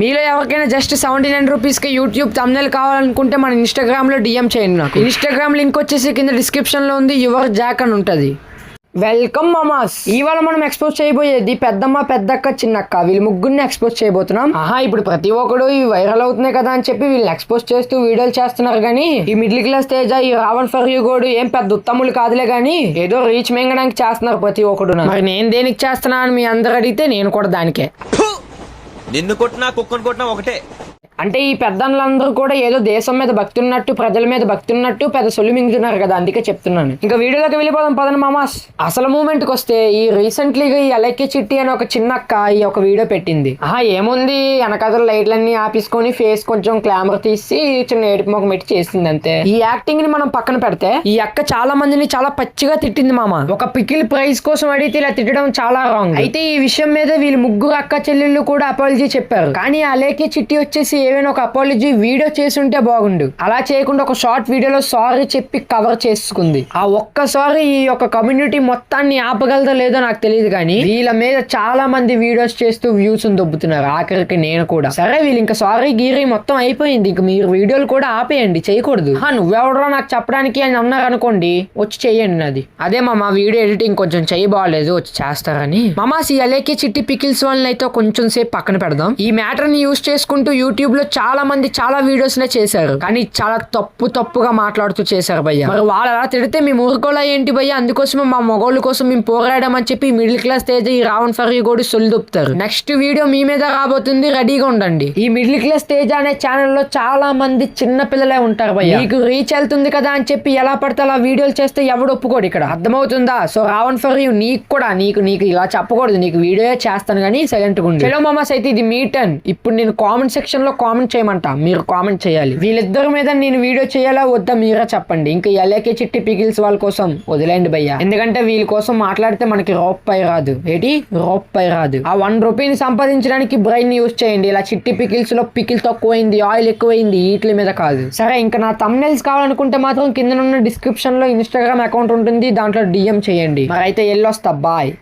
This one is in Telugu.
మీలో ఎవరికైనా జస్ట్ 79 రూపీస్కి యూట్యూబ్ థంబ్నెయిల్ కావాలనుకుంటే మన ఇన్స్టాగ్రామ్లో డిఎం చేయండి. నాకు ఇన్స్టాగ్రామ్ లింక్ వచ్చేసి కింద డిస్క్రిప్షన్లో ఉంది, యువర్ జాక్ అని ఉంటుంది. వెల్కమ్ మామాస్. ఇవాళ మనం ఎక్స్పోజ్ చేయబోయేది పెద్దమ్మ, పెద్దక్క, చిన్నక్క, వీళ్ళు ముగ్గురిని ఎక్స్పోజ్ చేయబోతున్నాం. ఇప్పుడు ప్రతి ఒక్కడు ఇవి వైరల్ అవుతున్నాయి కదా అని చెప్పి వీళ్ళని ఎక్స్పోజ్ చేస్తూ వీడియోలు చేస్తున్నారు. కానీ ఈ మిడిల్ క్లాస్ తేజ, ఈ రావణ్ ఫర్ యూ గోడు ఏం పెద్ద ఉత్తములు కాదులే గానీ ఏదో రీచ్ మెంగడానికి చేస్తున్నారు ప్రతి ఒక్కడు. మరి నేను దేనికి చేస్తున్నా అని మీ అందరు అడిగితే నేను కూడా దానికే. నిన్ను కొట్టినా కుక్కను కొట్టినా ఒకటే. అంటే ఈ పెద్దలందరూ కూడా ఏదో దేశం మీద భక్తి ఉన్నట్టు, ప్రజల మీద భక్తి ఉన్నట్టు పెద్ద సొల్లు మింగుతున్నారు కదా, అందుకే చెప్తున్నాను. ఇంకా వీడియోలోకి వెళ్ళిపోదాం పదండి మామాస్. అసలు మూమెంట్కి వస్తే ఈ రీసెంట్లీగా ఈ అలెక్కి చిట్టి అని ఒక చిన్న అక్క ఈ ఒక వీడియో పెట్టింది. ఏముంది, వెనకాల లైట్లన్నీ ఆపేసుకొని ఫేస్ కొంచెం క్లామర్ తీసి చిన్న ఏడుపు మొఖం పెట్టి చేసింది అంతే. ఈ యాక్టింగ్ ని మనం పక్కన పెడితే ఈ అక్క చాలా మందిని చాలా పచ్చిగా తిట్టింది మామ. ఒక పికిల్ ప్రైజ్ కోసం అడిగితే ఇలా తిట్టడం చాలా రాంగ్. అయితే ఈ విషయం మీద వీళ్ళు ముగ్గురు అక్క చెల్లెళ్ళు కూడా అపాలజీ చెప్పారు. కానీ అలెక్కి చిట్టి వచ్చేసి ఏమైనా ఒక అపాలజీ వీడియో చేసి ఉంటే బాగుండు. అలా చేయకుండా ఒక షార్ట్ వీడియోలో సారీ చెప్పి కవర్ చేసుకుంది. ఆ ఒక్కసారి ఈ యొక్క కమ్యూనిటీ మొత్తాన్ని ఆపగలదో లేదో నాకు తెలియదు, కానీ వీళ్ళ మీద చాలా మంది వీడియోస్ చేస్తూ వ్యూస్ దొబ్బుతున్నారు. ఆఖరికి నేను కూడా. సరే వీళ్ళు ఇంకా సారీ గీరీ మొత్తం అయిపోయింది, ఇంక మీరు వీడియోలు కూడా ఆపేయండి, చేయకూడదు. నువ్వెవడో నాకు చెప్పడానికి అని అన్నారు అనుకోండి, వచ్చి చెయ్యండి. నాది అదే మా వీడియో ఎడిటింగ్ కొంచెం చేయబాలేదు, వచ్చి చేస్తారని. మామాస్ ఈ అలెక్కి చిట్టి పికిల్స్ వాళ్ళని అయితే కొంచెం సేపు పక్కన పెడదాం. ఈ మ్యాటర్ ని యూజ్ చేసుకుంటూ యూట్యూబ్ లో చాలా మంది చాలా వీడియోస్ నే చేశారు, కానీ చాలా తప్పుగా మాట్లాడుతూ చేశారు భయ్య. మరి వాళ్ళు అలా తిడితే మీ ఊరుకోలా ఏంటి భయ్య? అందుకోసమే మా మొగోళ్ళ కోసం మేము పోరాడామని చెప్పి మిడిల్ క్లాస్ తేజ, ఈ రావణ్ ఫర్ యూ కూడా సొల్లు దొప్పుతారు. నెక్స్ట్ వీడియో మీ మీద రాబోతుంది, రెడీగా ఉండండి. ఈ మిడిల్ క్లాస్ తేజ అనే ఛానల్లో చాలా మంది చిన్న పిల్లలే ఉంటారు భయ్య. మీకు రీచ్ వెళ్తుంది కదా అని చెప్పి ఎలా పడితే అలా వీడియోలు చేస్తే ఎవడు ఒప్పుకోడు ఇక్కడ, అర్థమవుతుందా? సో రావణ్ ఫర్ యూ నీకు కూడా నీకు ఇలా చెప్పకూడదు, నీకు వీడియో చేస్తాను కానీ సైలెంట్ గా ఉండు. చలో మామాస్, అయితే ఇది మీ టర్న్. ఇప్పుడు నేను కామెంట్ సెక్షన్ లో కామెంట్ చేయమంటా, మీరు కామెంట్ చేయాలి. వీళ్ళిద్దరి మీద నేను వీడియో చేయాలా వద్దా మీరే చెప్పండి. ఇంకా ఎల్ఏకే చిట్టి పికిల్స్ వాళ్ళ కోసం వదిలేండి భయ్య, ఎందుకంటే వీళ్ళ కోసం మాట్లాడితే మనకి రూపాయి రాదు. ఆ 1 రూపీని సంపాదించడానికి బ్రెయిన్ యూజ్ చేయండి. ఇలా చిట్టి పికిల్స్ లో పికిల్ తక్కువైంది, ఆయిల్ ఎక్కువైంది, వీటి మీద కాదు. సరే, ఇంకా నా థంబ్నెయిల్స్ కావాలనుకుంటే మాత్రం కింద ఉన్న డిస్క్రిప్షన్ లో ఇన్స్టాగ్రామ్ అకౌంట్ ఉంటుంది, దాంట్లో డిఎం చేయండి. మరి అయితే ఎల్లొస్తా, బాయ్.